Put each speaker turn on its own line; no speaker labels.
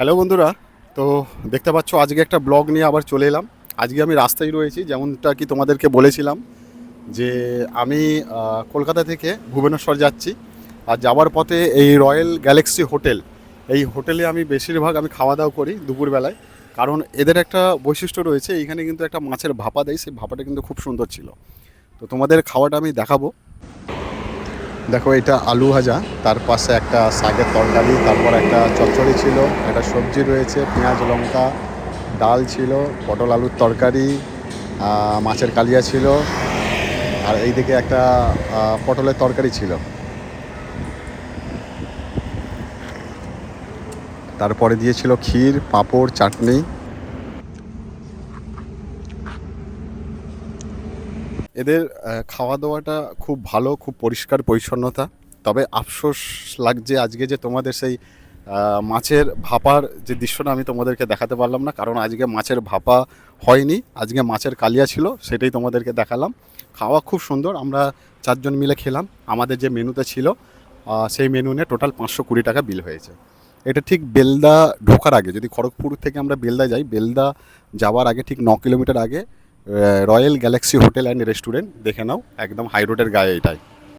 Hello বন্ধুরা, তো দেখতে পাচ্ছ আজকে একটা ব্লগ নিয়ে আবার চলে এলাম। আজকে আমি রাস্তায় রয়েছি, যেমনটা কি তোমাদেরকে বলেছিলাম যে আমি কলকাতা থেকে ভুবনেশ্বর যাচ্ছি। আর যাওয়ার পথে এই রয়্যাল গ্যালাক্সি হোটেল, এই হোটেলে আমি বেশিরভাগ খাওয়া দাওয়া করি দুপুরবেলায়। কারণ এদের একটা বৈশিষ্ট্য রয়েছে, এইখানে কিন্তু একটা মাছের ভাপা দেয়, সেই ভাপাটা কিন্তু খুব সুন্দর ছিল। তো তোমাদের খাওয়াটা আমি দেখাবো। দেখো, এটা আলু ভাজা, তার পাশে একটা শাকের তরকারি, তারপর একটা চচ্চড়ি ছিল, একটা সবজি রয়েছে, পেঁয়াজ লঙ্কা, ডাল ছিল, পটল আলুর তরকারি, মাছের কালিয়া ছিল, আর এইদিকে একটা পটলের তরকারি ছিল। তারপরে দিয়েছিল ক্ষীর, পাঁপড়, চাটনি। এদের খাওয়া দাওয়াটা খুব ভালো, খুব পরিষ্কার পরিচ্ছন্নতা। তবে আফসোস লাগছে আজকে যে তোমাদের সেই মাছের ভাপার যে দৃশ্যটা আমি তোমাদেরকে দেখাতে পারলাম না, কারণ আজকে মাছের ভাপা হয়নি, আজকে মাছের কালিয়া ছিল, সেটাই তোমাদেরকে দেখালাম। খাওয়া খুব সুন্দর, আমরা 4 জন মিলে খেলাম। আমাদের যে মেনুতে ছিল সেই মেনু নিয়ে টোটাল 520 টাকা বিল হয়েছে। এটা ঠিক বেলদা ঢোকার আগে, যদি খড়গপুর থেকে আমরা বেলদা যাই, বেলদা যাওয়ার আগে ঠিক 9 কিলোমিটার আগে royal Galaxy hotel and restaurant, দেখে নাও, একদম হাই রোডের গায়ে এটাই।